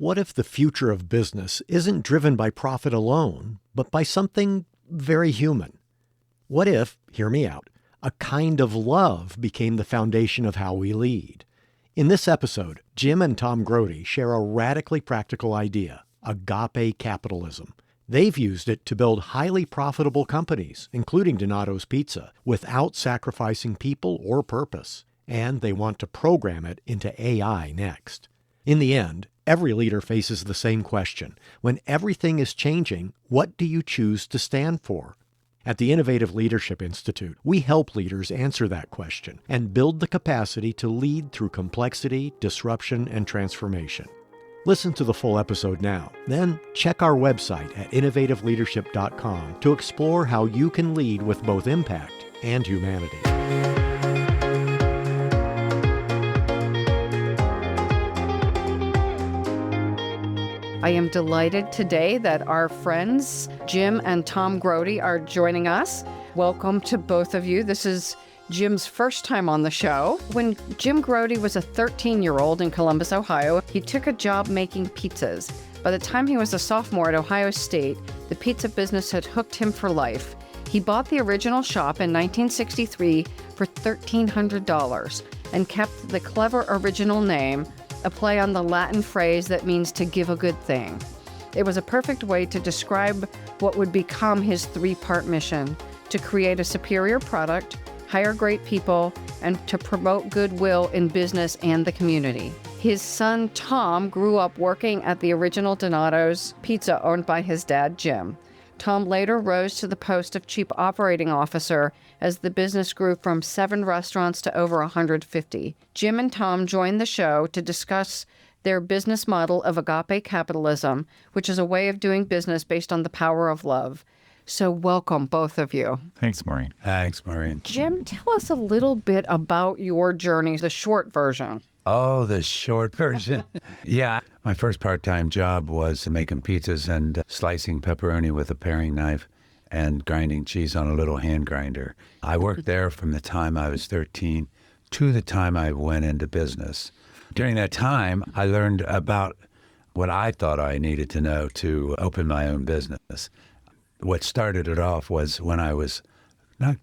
What if the future of business isn't driven by profit alone, but by something very human? What if, hear me out, a kind of love became the foundation of how we lead? In this episode, Jim and Tom Grody share a radically practical idea, Agape Capitalism. They've used it to build highly profitable companies, including Donato's Pizza, without sacrificing people or purpose. And they want to program it into AI next. In the end, every leader faces the same question. When everything is changing, what do you choose to stand for? At the Innovative Leadership Institute, we help leaders answer that question and build the capacity to lead through complexity, disruption, and transformation. Listen to the full episode now. Then check our website at innovativeleadership.com to explore how you can lead with both impact and humanity. I am delighted today that our friends Jim and Tom Grody are joining us. Welcome to both of you. This is Jim's first time on the show. When Jim Grody was a 13-year-old in Columbus, Ohio, he took a job making pizzas. By the time he was a sophomore at Ohio State, the pizza business had hooked him for life. He bought the original shop in 1963 for $1,300 and kept the clever original name, a play on the Latin phrase that means to give a good thing. It was a perfect way to describe what would become his three-part mission: to create a superior product, hire great people, and to promote goodwill in business and the community. His son, Tom, grew up working at the original Donato's Pizza owned by his dad, Jim. Tom later rose to the post of chief operating officer as the business grew from 7 restaurants to over 150. Jim and Tom joined the show to discuss their business model of Agape Capitalism, which is a way of doing business based on the power of love. So welcome, both of you. Thanks, Maureen. Thanks, Maureen. Jim, tell us a little bit about your journey, the short version. Oh, the short version. Yeah. My first part-time job was making pizzas and slicing pepperoni with a paring knife and grinding cheese on a little hand grinder. I worked there from the time I was 13 to the time I went into business. During that time, I learned about what I thought I needed to know to open my own business. What started it off was when I was not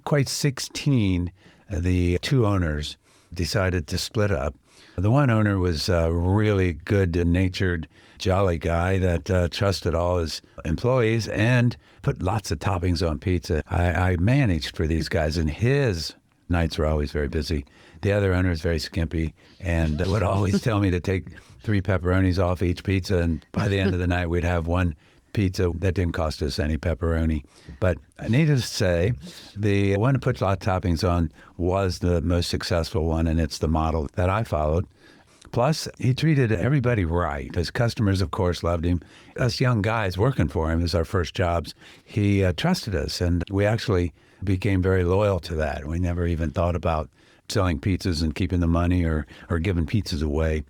quite 16, the 2 owners decided to split up. The one owner was a really good-natured, jolly guy that trusted all his employees and put lots of toppings on pizza. I managed for these guys, and his nights were always very busy. The other owner was very skimpy and would always tell me to take 3 pepperonis off each pizza, and by the end of the night, we'd have one pizza that didn't cost us any pepperoni. But needless to say, the one to put a lot of toppings on was the most successful one, and it's the model that I followed. Plus, he treated everybody right. His customers, of course, loved him. Us young guys working for him as our first jobs, he trusted us, and we actually became very loyal to that. We never even thought about selling pizzas and keeping the money or giving pizzas away.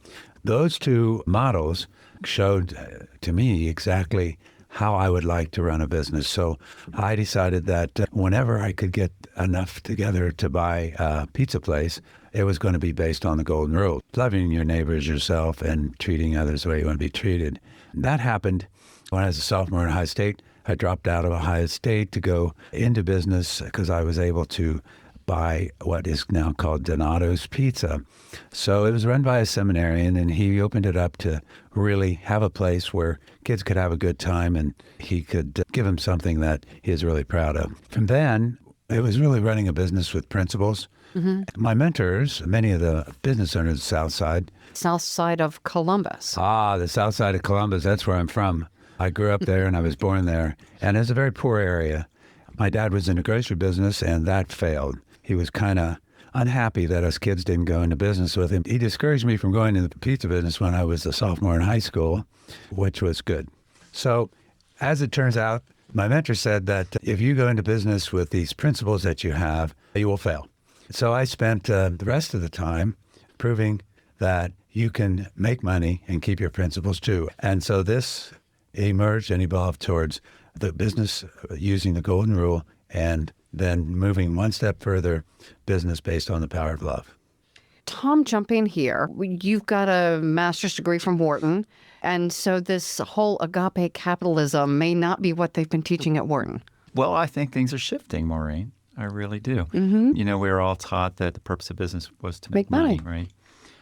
Those 2 models showed to me exactly how I would like to run a business. So I decided that whenever I could get enough together to buy a pizza place, it was going to be based on the golden rule: loving your neighbors yourself and treating others the way you want to be treated. That happened when I was a sophomore in Ohio State. I dropped out of Ohio State to go into business because I was able to buy what is now called Donato's Pizza. So it was run by a seminarian, and he opened it up to really have a place where kids could have a good time and he could give them something that he is really proud of. From then, it was really running a business with principles. Mm-hmm. My mentors, many of the business owners of the South Side. South side of Columbus. The South Side of Columbus, that's where I'm from. I grew up there and I was born there. And it's a very poor area. My dad was in the grocery business, and that failed. He was kind of unhappy that us kids didn't go into business with him. He discouraged me from going into the pizza business when I was a sophomore in high school, which was good. So as it turns out, my mentor said that if you go into business with these principles that you have, you will fail. So I spent the rest of the time proving that you can make money and keep your principles too. And so this emerged and evolved towards the business using the golden rule and then moving one step further, business based on the power of love. Tom, jump in here. You've got a master's degree from Wharton. And so this whole agape capitalism may not be what they've been teaching at Wharton. Well, I think things are shifting, Maureen. I really do. You know, we were all taught that the purpose of business was to make money, right?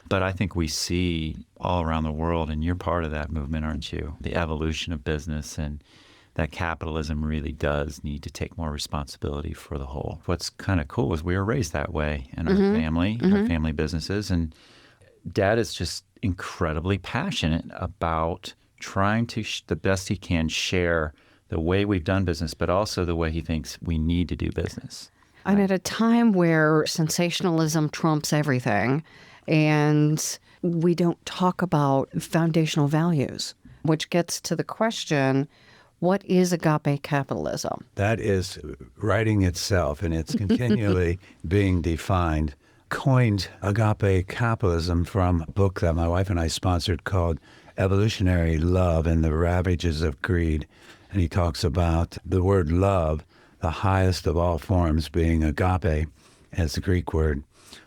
But I think we see all around the world, and you're part of that movement, aren't you? The evolution of business, and that capitalism really does need to take more responsibility for the whole. What's kind of cool is we were raised that way in our family, our family businesses. And Dad is just incredibly passionate about trying to, the best he can, share the way we've done business, but also the way he thinks we need to do business. And at a time where sensationalism trumps everything, and we don't talk about foundational values, which gets to the question, what is agape capitalism? That is writing itself, and it's continually being defined. Coined agape capitalism from a book that my wife and I sponsored called Evolutionary Love and the Ravages of Greed. And he talks about the word love, the highest of all forms, being agape as the Greek word.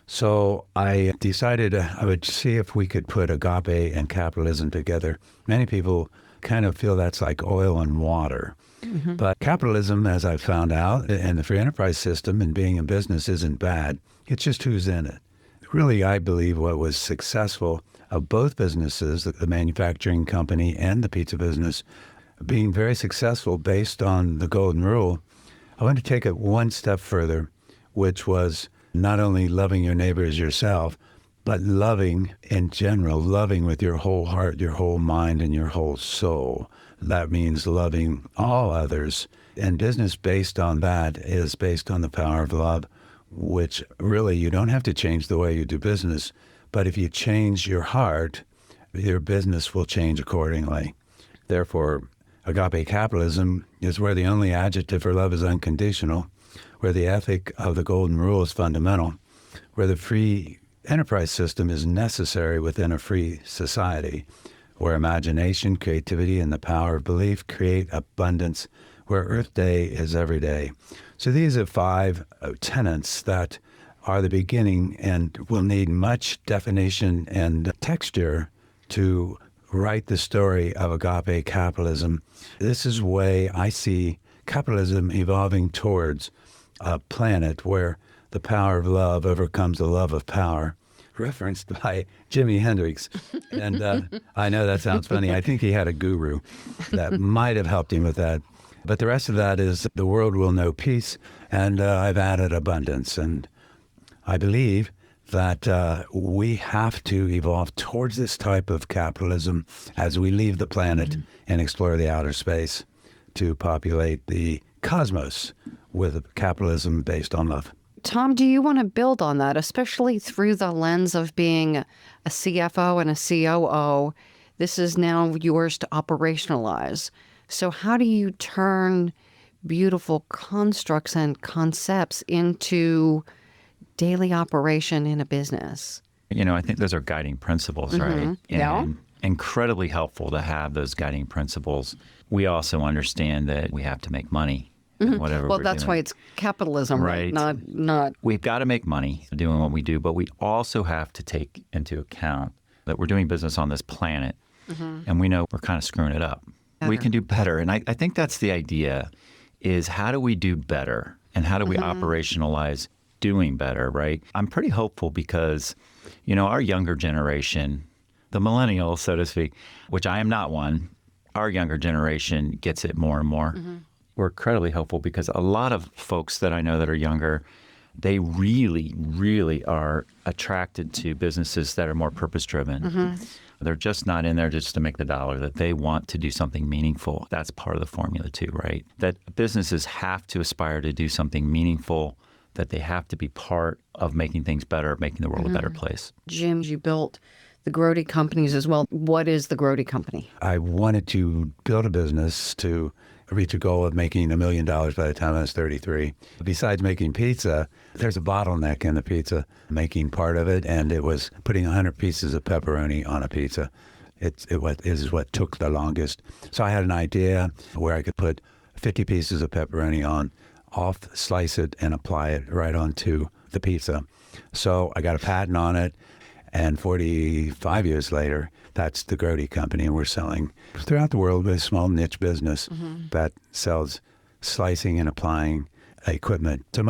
So I decided I would see if we could put agape and capitalism together. Many people kind of feel that's like oil and water. But capitalism, as I've found out, and the free enterprise system and being in business isn't bad. It's just who's in it. Really, I believe what was successful of both businesses, the manufacturing company and the pizza business, being very successful based on the golden rule. I want to take it one step further, which was not only loving your neighbor as yourself, but loving in general, loving with your whole heart, your whole mind, and your whole soul. That means loving all others. And business based on that is based on the power of love, which really you don't have to change the way you do business. But if you change your heart, your business will change accordingly. Therefore, agape capitalism is where the only adjective for love is unconditional, where the ethic of the golden rule is fundamental, where the free enterprise system is necessary within a free society, where imagination, creativity, and the power of belief create abundance, where Earth Day is every day. So these are 5 tenets that are the beginning and will need much definition and texture to write the story of agape capitalism. This is the way I see capitalism evolving towards a planet where the power of love overcomes the love of power, referenced by Jimi Hendrix. And I know that sounds funny. I think he had a guru that might have helped him with that. But the rest of that is the world will know peace, and I've added abundance. And I believe that we have to evolve towards this type of capitalism as we leave the planet and explore the outer space to populate the cosmos with capitalism based on love. Tom, do you want to build on that, especially through the lens of being a CFO and a COO? This is now yours to operationalize. So how do you turn beautiful constructs and concepts into daily operation in a business? You know, I think those are guiding principles, right? Yeah. And incredibly helpful to have those guiding principles. We also understand that we have to make money. Whatever Well, we're that's doing. why it's capitalism, right? Not. We've got to make money doing what we do, but we also have to take into account that we're doing business on this planet, and we know we're kind of screwing it up. We can do better. And I think that's the idea, is how do we do better, and how do we operationalize doing better, right? I'm pretty hopeful because, you know, our younger generation, the millennials, so to speak, which I am not one, our younger generation gets it more and more. We're incredibly hopeful because a lot of folks that I know that are younger, they really, really are attracted to businesses that are more purpose-driven. They're just not in there just to make the dollar, that they want to do something meaningful. That's part of the formula too, right? That businesses have to aspire to do something meaningful, that they have to be part of making things better, making the world a better place. Jim, you built the Grody companies as well. What is the Grody company? I wanted to build a business to reach a goal of making $1 million by the time I was 33. Besides making pizza, there's a bottleneck in the pizza making part of it, and it was putting 100 pieces of pepperoni on a pizza. It is what took the longest. So I had an idea where I could put 50 pieces of pepperoni on, slice it, and apply it right onto the pizza. So I got a patent on it. And 45 years later, that's the Grote Company. And we're selling throughout the world with a small niche business that sells slicing and applying equipment. So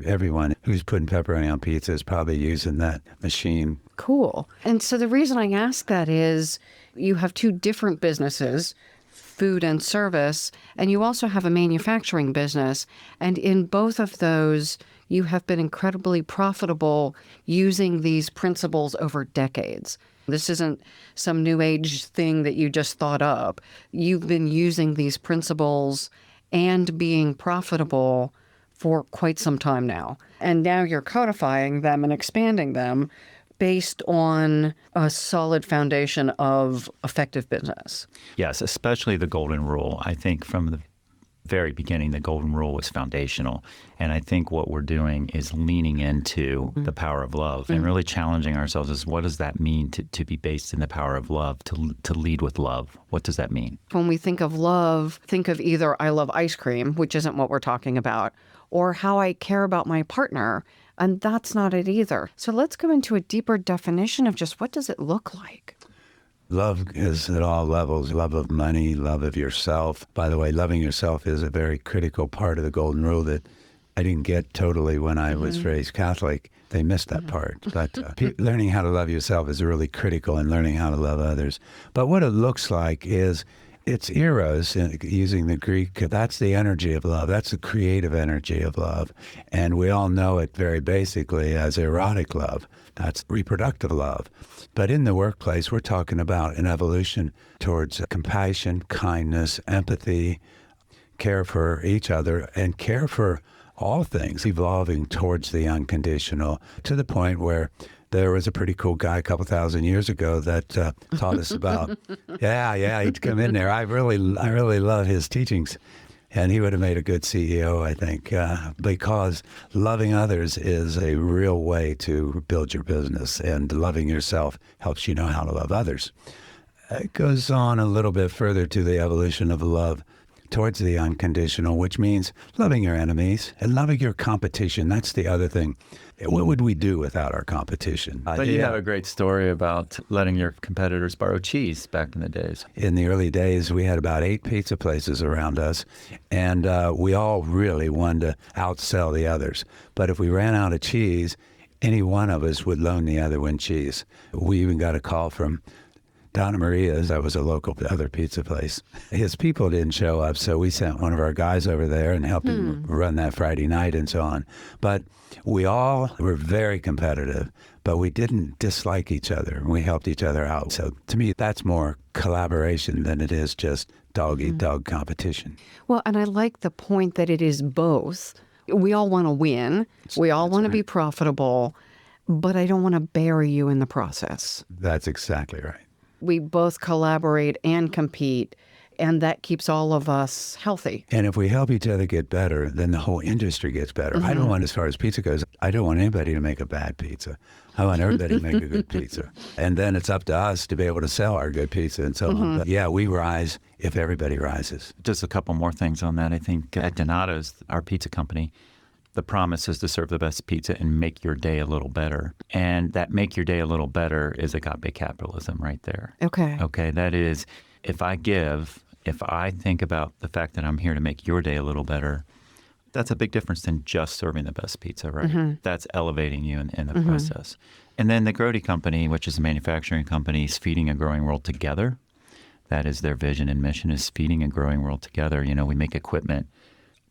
everyone who's putting pepperoni on pizza is probably using that machine. Cool. And so the reason I ask that is you have two different businesses, food and service, and you also have a manufacturing business. And in both of those, you have been incredibly profitable using these principles over decades. This isn't some new age thing that you just thought up. You've been using these principles and being profitable for quite some time now. And now you're codifying them and expanding them based on a solid foundation of effective business. Yes, especially the golden rule. I think from the very beginning, the golden rule was foundational. And I think what we're doing is leaning into the power of love and really challenging ourselves is what does that mean to be based in the power of love, to lead with love? What does that mean? When we think of love, think of either I love ice cream, which isn't what we're talking about, or how I care about my partner. And that's not it either. So let's go into a deeper definition of just what does it look like? Love is at all levels, love of money, love of yourself. By the way, loving yourself is a very critical part of the golden rule that I didn't get totally when I was raised Catholic. They missed that part. But learning how to love yourself is really critical in learning how to love others. But what it looks like is it's eros, using the Greek. That's the energy of love. That's the creative energy of love. And we all know it very basically as erotic love. That's reproductive love. But in the workplace, we're talking about an evolution towards compassion, kindness, empathy, care for each other, and care for all things, evolving towards the unconditional to the point where there was a pretty cool guy a couple thousand years ago that taught us about, he'd come in there. I really love his teachings. And he would have made a good CEO, I think, because loving others is a real way to build your business, and loving yourself helps you know how to love others. It goes on a little bit further to the evolution of love towards the unconditional, which means loving your enemies and loving your competition. That's the other thing. What would we do without our competition? But you have a great story about letting your competitors borrow cheese back in the days. In the early days, we had about 8 pizza places around us, and we all really wanted to outsell the others. But if we ran out of cheese, any one of us would loan the other one cheese. We even got a call from Donna Maria's, that was a local other pizza place. His people didn't show up, so we sent one of our guys over there and helped him run that Friday night and so on. But we all were very competitive, but we didn't dislike each other. We helped each other out. So to me, that's more collaboration than it is just dog-eat-dog competition. Well, and I like the point that it is both. We all want to win. We all want to be profitable, but I don't want to bury you in the process. That's exactly right. We both collaborate and compete, and that keeps all of us healthy. And if we help each other get better, then the whole industry gets better. I don't want, as far as pizza goes, I don't want anybody to make a bad pizza. I want everybody to make a good pizza. And then it's up to us to be able to sell our good pizza and so on. But yeah, we rise if everybody rises. Just a couple more things on that. I think at Donato's, our pizza company, the promise is to serve the best pizza and make your day a little better. And that make your day a little better is Agape capitalism right there. Okay, that is, if I think about the fact that I'm here to make your day a little better, that's a big difference than just serving the best pizza, right? That's elevating you in the process. And then the Grote Company, which is a manufacturing company, is feeding a growing world together. That is their vision and mission, is feeding a growing world together. You know, we make equipment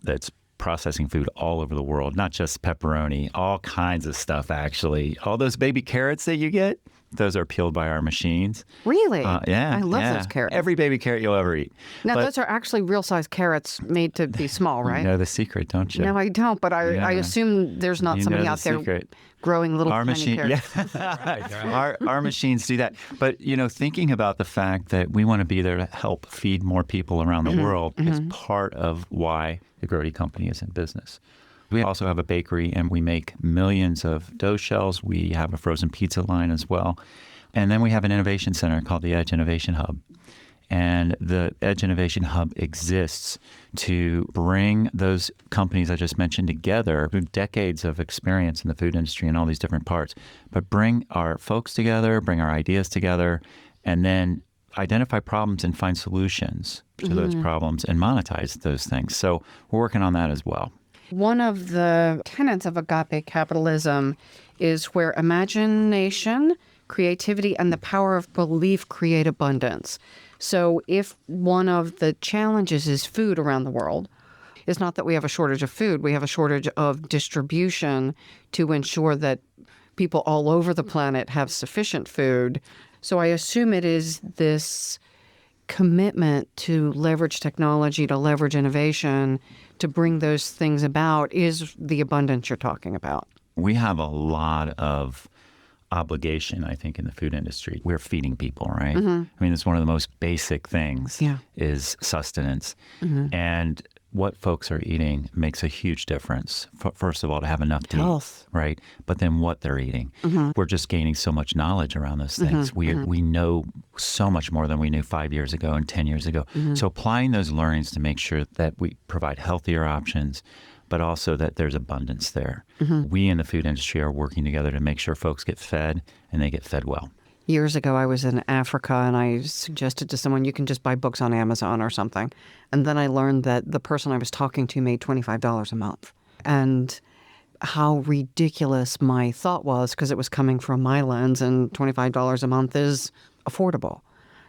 that's processing food all over the world, not just pepperoni, all kinds of stuff, actually. All those baby carrots that you get, those are peeled by our machines. Really? Yeah. I love those carrots. Every baby carrot you'll ever eat. Now, those are actually real-size carrots made to be small, right? You know the secret, don't you? No, I don't, but I assume there's not somebody out there growing little tiny carrots. Yeah. Our machines do that. But, you know, thinking about the fact that we want to be there to help feed more people around the world is part of why the Grote Company is in business. We also have a bakery, and we make millions of dough shells. We have a frozen pizza line as well. And then we have an innovation center called the Edge Innovation Hub. And the Edge Innovation Hub exists to bring those companies I just mentioned together through decades of experience in the food industry and all these different parts, but bring our folks together, bring our ideas together, and then identify problems and find solutions to those problems and monetize those things. So we're working on that as well. One of the tenets of Agape capitalism is where imagination, creativity, and the power of belief create abundance. So if one of the challenges is food around the world, it's not that we have a shortage of food, we have a shortage of distribution to ensure that people all over the planet have sufficient food. So I assume it is this commitment to leverage technology, to leverage innovation, to bring those things about is the abundance you're talking about. We have a lot of obligation, I think, in the food industry. We're feeding people, right? I mean, it's one of the most basic things is sustenance. And what folks are eating makes a huge difference. First of all, to have enough to eat, right? But then what they're eating. We're just gaining so much knowledge around those things. We know so much more than we knew 5 years ago and 10 years ago. So applying those learnings to make sure that we provide healthier options, but also that there's abundance there. We in the food industry are working together to make sure folks get fed and they get fed well. Years ago, I was in Africa and I suggested to someone, you can just buy books on Amazon or something. And then I learned that the person I was talking to made $25 a month. And how ridiculous my thought was, because it was coming from my lens, and $25 a month is affordable,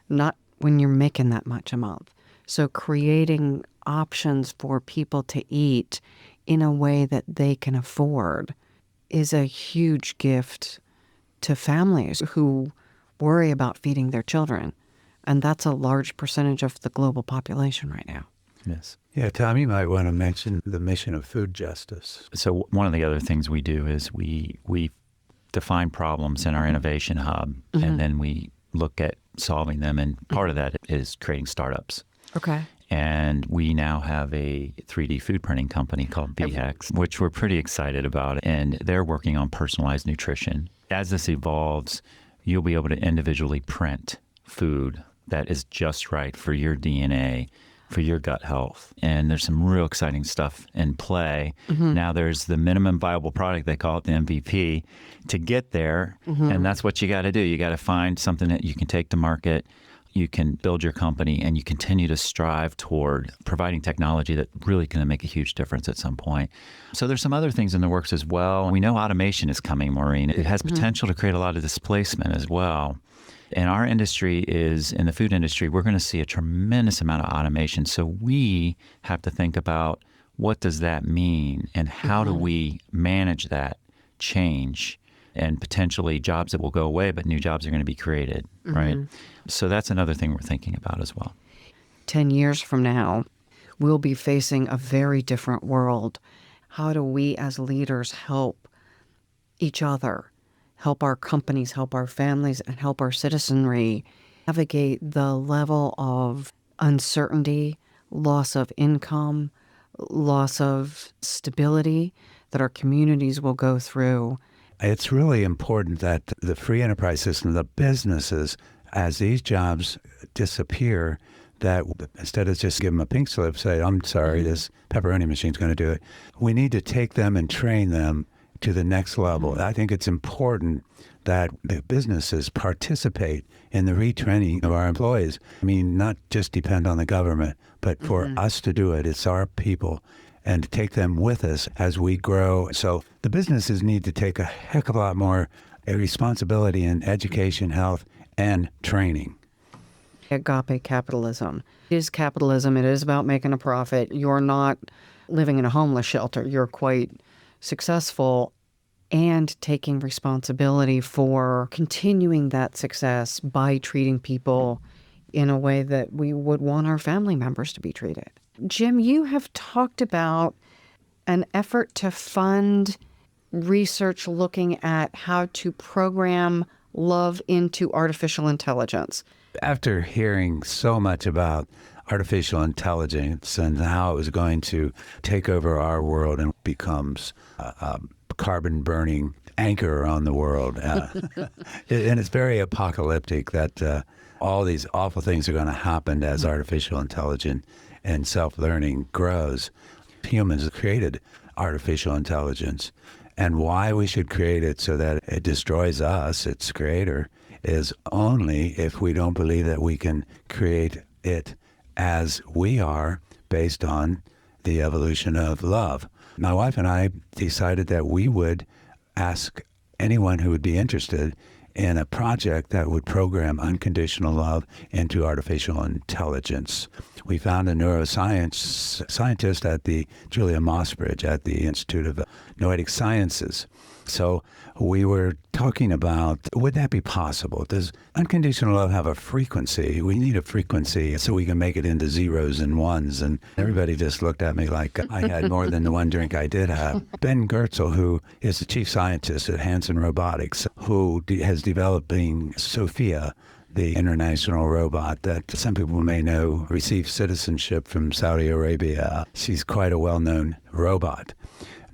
not when you're making that much a month. So creating options for people to eat in a way that they can afford is a huge gift to families who worry about feeding their children. And that's a large percentage of the global population right now. Yes. Yeah, Tom, you might want to mention the mission of food justice. So one of the other things we do is we define problems in our innovation hub, and then we look at solving them. And part of that is creating startups. Okay. And we now have a 3D food printing company called BHEX, which we're pretty excited about. And they're working on personalized nutrition. As this evolves, you'll be able to individually print food that is just right for your DNA, for your gut health. And there's some real exciting stuff in play. Now there's the minimum viable product, they call it the MVP, to get there. And that's what you got to do. You got to find something that you can take to market. You can build your company, and you continue to strive toward providing technology that really can make a huge difference at some point. So there's some other things in the works as well. We know automation is coming, Maureen. It has potential to create a lot of displacement as well. And our industry is, in the food industry, we're going to see a tremendous amount of automation. So we have to think about, what does that mean, and how do we manage that change, and potentially jobs that will go away, but new jobs are going to be created, right? So that's another thing we're thinking about as well. 10 years from now, we'll be facing a very different world. How do we as leaders help each other, help our companies, help our families, and help our citizenry navigate the level of uncertainty, loss of income, loss of stability that our communities will go through? It's really important that the free enterprise system, the businesses, as these jobs disappear, that instead of just give them a pink slip, say, I'm sorry, this pepperoni machine's going to do it. We need to take them and train them to the next level. I think it's important that the businesses participate in the retraining of our employees. I mean, not just depend on the government, but for us to do it. It's our people, and to take them with us as we grow. So the businesses need to take a heck of a lot more responsibility in education, health, and training. Agape capitalism. It is capitalism. It is about making a profit. You're not living in a homeless shelter. You're quite successful and taking responsibility for continuing that success by treating people in a way that we would want our family members to be treated. Jim, you have talked about an effort to fund research looking at how to program love into artificial intelligence. After hearing so much about artificial intelligence and how it was going to take over our world and becomes a carbon-burning anchor on the world, and it's very apocalyptic that all these awful things are going to happen as artificial intelligence and self-learning grows. Humans created artificial intelligence, and why we should create it so that it destroys us, its creator, is only if we don't believe that we can create it as we are based on the evolution of love. My wife and I decided that we would ask anyone who would be interested in a project that would program unconditional love into artificial intelligence. We found a neuroscience scientist at the Julia Mossbridge at the Institute of Noetic Sciences. So we were talking about, would that be possible? Does unconditional love have a frequency? We need a frequency so we can make it into zeros and ones. And everybody just looked at me like I had more than the one drink I did have. Ben Goertzel, who is the chief scientist at Hanson Robotics, who has developing Sophia, the international robot that some people may know received citizenship from Saudi Arabia. She's quite a well-known robot.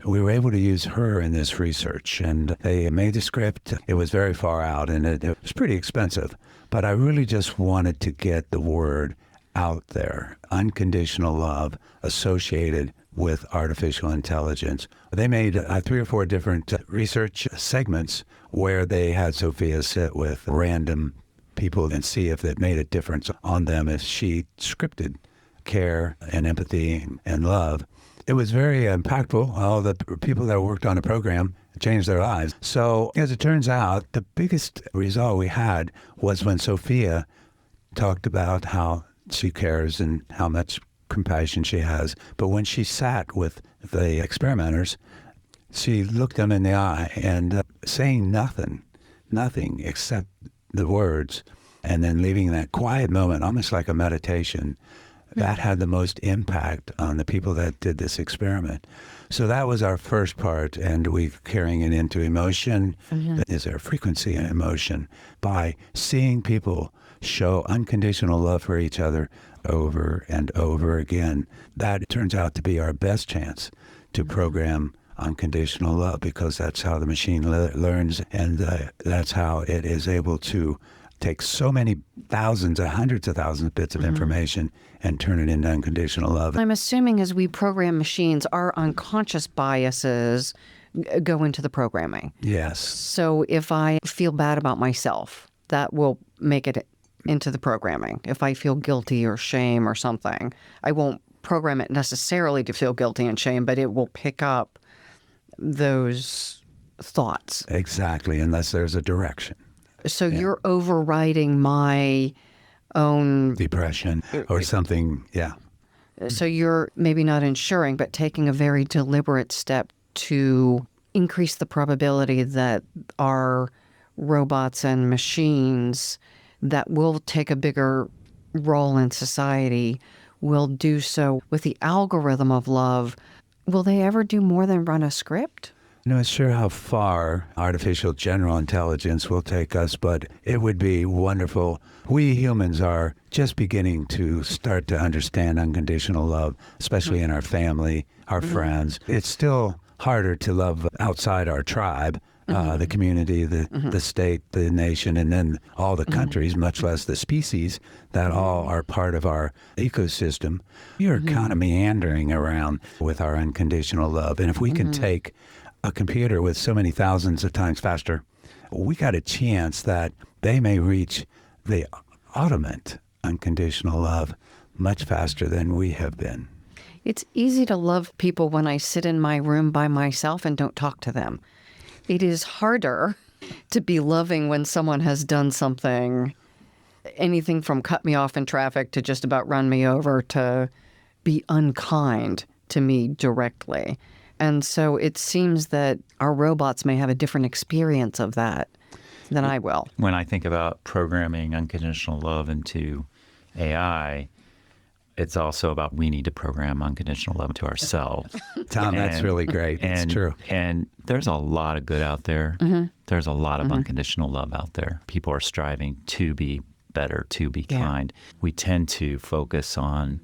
We were able to use her in this research, and they made the script. It was very far out, and it was pretty expensive. But I really just wanted to get the word out there. Unconditional love associated with artificial intelligence. They made 3 or 4 different research segments where they had Sophia sit with random people and see if it made a difference on them as she scripted care and empathy and love. It was very impactful. All the people that worked on the program changed their lives. So as it turns out, the biggest result we had was when Sophia talked about how she cares and how much compassion she has. But when she sat with the experimenters, she looked them in the eye and saying nothing except the words, and then leaving that quiet moment, almost like a meditation, that had the most impact on the people that did this experiment. So that was our first part, and we're carrying it into emotion. Is there a frequency in emotion? By seeing people show unconditional love for each other over and over again, that turns out to be our best chance to program unconditional love, because that's how the machine learns, and that's how it is able to take so many thousands or hundreds of thousands of bits of information and turn it into unconditional love. I'm assuming as we program machines, our unconscious biases go into the programming. Yes. So if I feel bad about myself, that will make it into the programming. If I feel guilty or shame or something, I won't program it necessarily to feel guilty and shame, but it will pick up those thoughts. Exactly, unless there's a direction. So you're overriding my own Depression or something, yeah. So you're maybe not ensuring, but taking a very deliberate step to increase the probability that our robots and machines that will take a bigger role in society will do so with the algorithm of love. Will they ever do more than run a script? I'm not sure how far artificial general intelligence will take us, but it would be wonderful. We humans are just beginning to start to understand unconditional love, especially in our family, our friends. It's still harder to love outside our tribe, the community, the state, the nation, and then all the countries, much less the species that all are part of our ecosystem. You're kind of meandering around with our unconditional love. And if we can take a computer with so many thousands of times faster, we got a chance that they may reach the ultimate unconditional love much faster than we have been. It's easy to love people when I sit in my room by myself and don't talk to them. It is harder to be loving when someone has done something, anything from cut me off in traffic to just about run me over to be unkind to me directly. And so it seems that our robots may have a different experience of that than I will. When I think about programming unconditional love into AI, it's also about we need to program unconditional love to ourselves. Tom, that's really great. It's true. And there's a lot of good out there. There's a lot of unconditional love out there. People are striving to be better, to be kind. We tend to focus on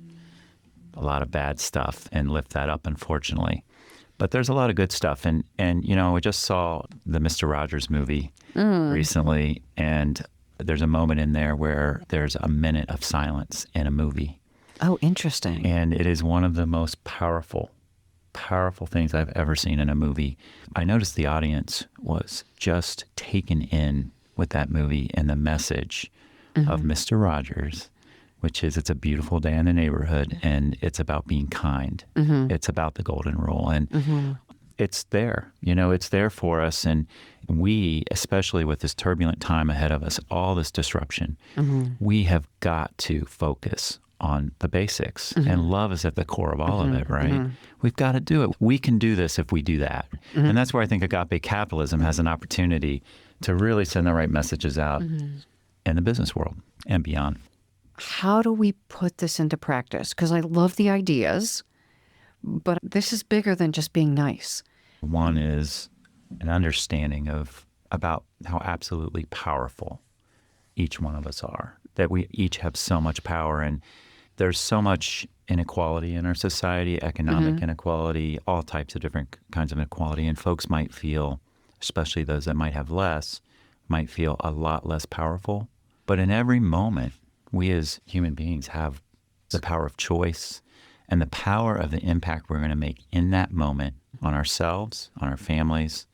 a lot of bad stuff and lift that up, unfortunately. But there's a lot of good stuff. And you know, we just saw the Mr. Rogers movie recently, and There's a moment in there where there's a minute of silence in a movie. Oh, interesting. And it is one of the most powerful things I've ever seen in a movie. I noticed the audience was just taken in with that movie and the message of Mr. Rogers, which is it's a beautiful day in the neighborhood and it's about being kind. It's about the golden rule. And it's there, it's there for us. And we, especially with this turbulent time ahead of us, all this disruption, we have got to focus on the basics. And love is at the core of all of it, right? We've got to do it. We can do this if we do that. And that's where I think Agape Capitalism has an opportunity to really send the right messages out in the business world and beyond. How do we put this into practice? Because I love the ideas, but this is bigger than just being nice. One is an understanding about how absolutely powerful each one of us are, that we each have so much power. And there's so much inequality in our society, economic inequality, all types of different kinds of inequality. And folks might feel, especially those that might have less, might feel a lot less powerful. But in every moment, we as human beings have the power of choice and the power of the impact we're going to make in that moment on ourselves, on our families,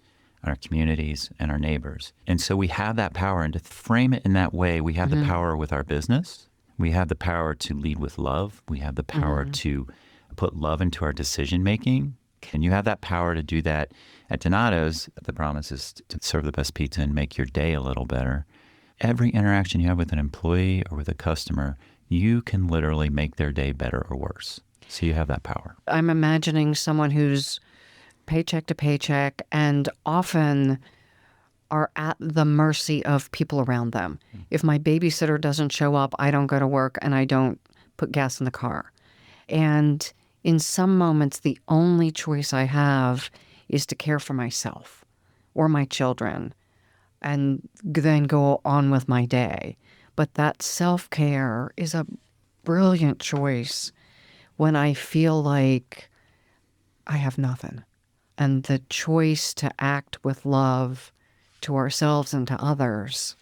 on our communities, and our neighbors. And so we have that power. And to frame it in that way, we have the power with our business. We have the power to lead with love. We have the power to put love into our decision making. And you have that power to do that at Donato's. The promise is to serve the best pizza and make your day a little better. Every interaction you have with an employee or with a customer, you can literally make their day better or worse. So you have that power. I'm imagining someone who's paycheck to paycheck and often are at the mercy of people around them. If my babysitter doesn't show up, I don't go to work and I don't put gas in the car. And in some moments, the only choice I have is to care for myself or my children and then go on with my day. But that self-care is a brilliant choice when I feel like I have nothing. And the choice to act with love to ourselves and to others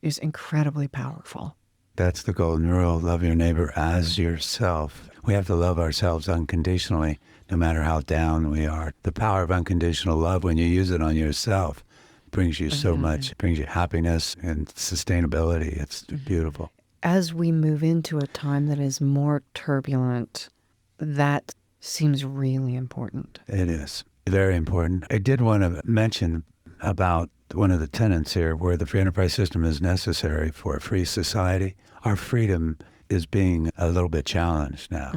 is incredibly powerful. That's the golden rule. Love your neighbor as yourself. We have to love ourselves unconditionally, no matter how down we are. The power of unconditional love, when you use it on yourself, brings you so much. It brings you happiness and sustainability. It's beautiful. As we move into a time that is more turbulent, that seems really important. It is very important. I did want to mention about one of the tenets here, where the free enterprise system is necessary for a free society. Our freedom is being a little bit challenged now.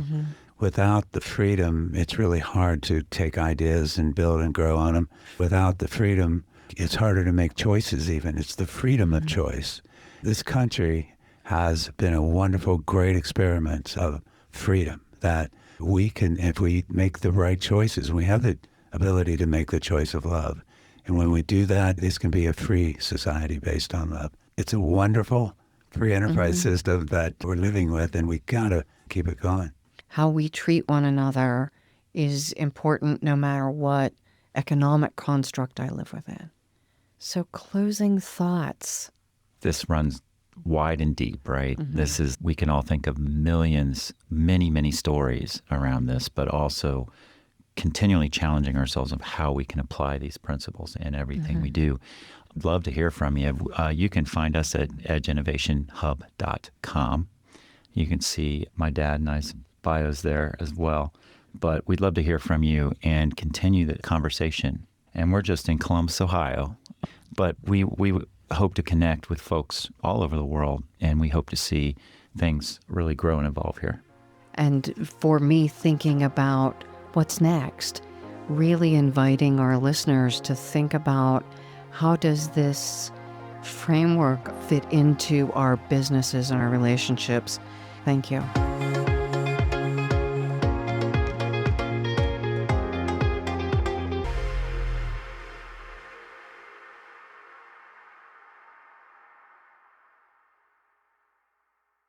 Without the freedom, it's really hard to take ideas and build and grow on them. Without the freedom, it's harder to make choices even. It's the freedom of choice. This country has been a wonderful, great experiment of freedom that we can, if we make the right choices, we have the ability to make the choice of love. And when we do that, this can be a free society based on love. It's a wonderful free enterprise system that we're living with, and we gotta keep it going. How we treat one another is important no matter what economic construct I live within. So closing thoughts. This runs wide and deep, right? This is, we can all think of millions, many, many stories around this, but also continually challenging ourselves of how we can apply these principles in everything we do. I'd love to hear from you. You can find us at edgeinnovationhub.com. You can see my dad and I's bios there as well. But we'd love to hear from you and continue the conversation. And we're just in Columbus, Ohio. But we hope to connect with folks all over the world, and we hope to see things really grow and evolve here. And for me, thinking about what's next, really inviting our listeners to think about how does this framework fit into our businesses and our relationships. Thank you.